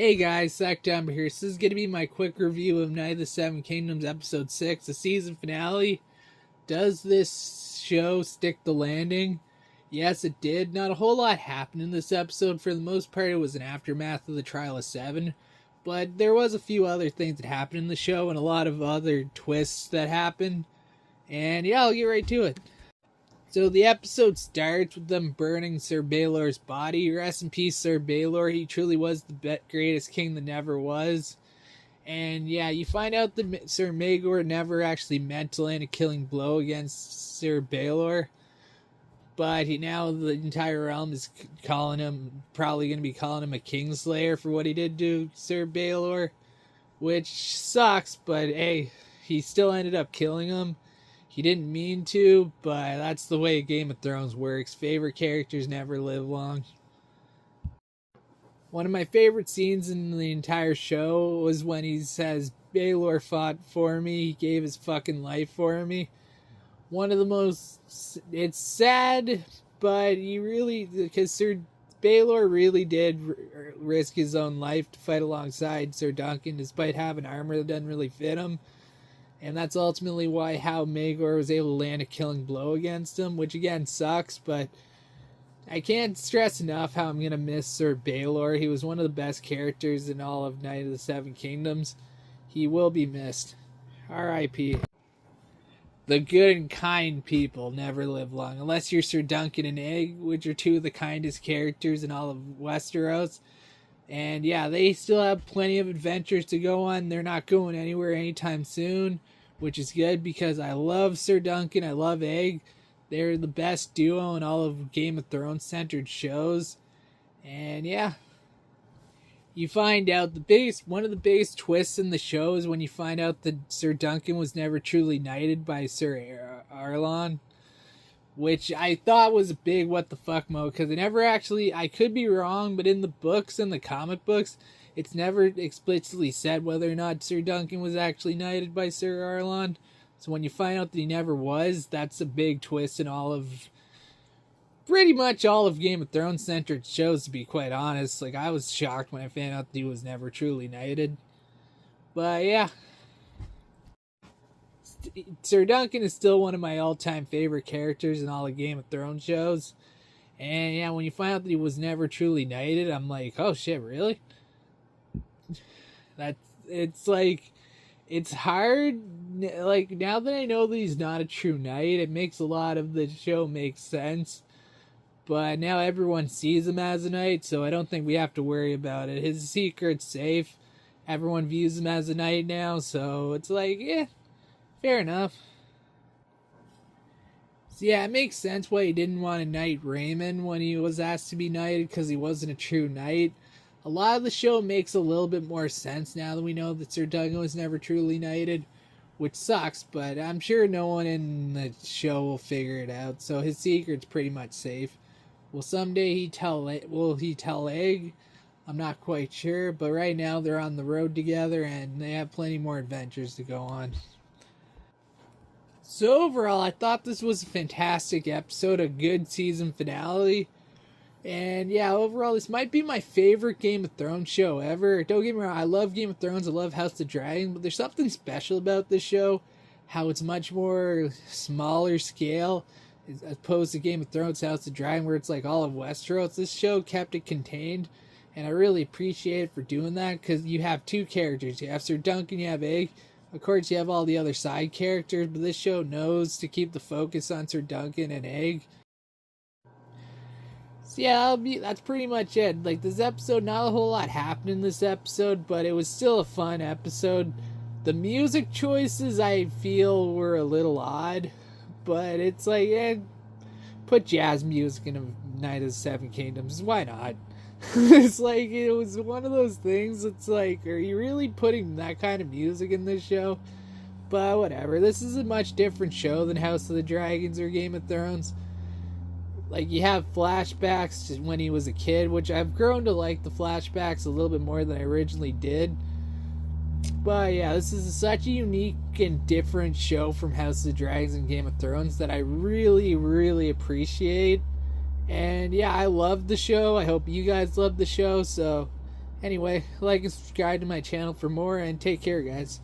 Hey guys, Sectumber here. So this is going to be my quick review of Night of the Seven Kingdoms Episode 6, the season finale. Does this show stick the landing? Yes, it did. Not a whole lot happened in this episode. For the most part, it was an aftermath of the Trial of Seven. But there was a few other things that happened in the show and a lot of other twists that happened. And yeah, I'll get right to it. So the episode starts with them burning Sir Baelor's body. Rest in peace, Sir Baelor. He truly was the greatest king that never was. And yeah, you find out that Sir Maegor never actually meant to land a killing blow against Sir Baelor. But now the entire realm is probably going to be calling him a Kingslayer for what he did to Sir Baelor. Which sucks, but hey, he still ended up killing him. He didn't mean to, but that's the way Game of Thrones works. Favorite characters never live long. One of my favorite scenes in the entire show was when he says, Baelor fought for me, he gave his fucking life for me. One of the most, it's sad, but because Sir Baelor really did risk his own life to fight alongside Sir Duncan, despite having armor that doesn't really fit him. And that's ultimately how Maegor was able to land a killing blow against him, which again sucks, but I can't stress enough how I'm going to miss Sir Baelor. He was one of the best characters in all of Night of the Seven Kingdoms. He will be missed. R.I.P. The good and kind people never live long, unless you're Sir Duncan and Egg, which are two of the kindest characters in all of Westeros. And yeah, they still have plenty of adventures to go on. They're not going anywhere anytime soon, which is good because I love Sir Duncan. I love Egg. They're the best duo in all of Game of Thrones centered shows. And yeah, you find out one of the biggest twists in the show is when you find out that Sir Duncan was never truly knighted by Sir Arlan. Which I thought was a big what the fuck mode, because I could be wrong, but in the books and the comic books, it's never explicitly said whether or not Sir Duncan was actually knighted by Sir Arlan. So when you find out that he never was, that's a big twist in pretty much all of Game of Thrones centered shows, to be quite honest. Like, I was shocked when I found out that he was never truly knighted. But yeah. Sir Duncan is still one of my all-time favorite characters in all the Game of Thrones shows. And yeah, when you find out that he was never truly knighted, I'm like, oh shit, really? It's hard. Like, now that I know that he's not a true knight, it makes a lot of the show make sense. But now everyone sees him as a knight, so I don't think we have to worry about it. His secret's safe. Everyone views him as a knight now, so it's like, yeah. Fair enough. So yeah, it makes sense why he didn't want to knight Raymond when he was asked to be knighted, because he wasn't a true knight. A lot of the show makes a little bit more sense now that we know that Sir Duncan was never truly knighted, which sucks, but I'm sure no one in the show will figure it out, so his secret's pretty much safe. Will he tell Egg? I'm not quite sure, but right now they're on the road together and they have plenty more adventures to go on. So overall, I thought this was a fantastic episode, a good season finale. And yeah, overall, this might be my favorite Game of Thrones show ever. Don't get me wrong, I love Game of Thrones, I love House of Dragon, but there's something special about this show. How it's much more smaller scale, as opposed to Game of Thrones, House of Dragon, where it's like all of Westeros. This show kept it contained, and I really appreciate it for doing that, because you have two characters. You have Sir Duncan, you have Egg. Of course, you have all the other side characters, but this show knows to keep the focus on Sir Duncan and Egg. So yeah, that's pretty much it. Like, this episode, not a whole lot happened in this episode, but it was still a fun episode. The music choices, I feel, were a little odd, but it's like, put jazz music in a Night of the Seven Kingdoms. Why not? It's like, it was one of those things. It's like, are you really putting that kind of music in this show? But whatever. This is a much different show than House of the Dragons or Game of Thrones. Like, you have flashbacks to when he was a kid, which I've grown to like the flashbacks a little bit more than I originally did. But yeah, this is such a unique and different show from House of the Dragons and Game of Thrones that I really, really appreciate. And yeah, I love the show. I hope you guys love the show. So Anyway, like and subscribe to my channel for more, and take care, guys.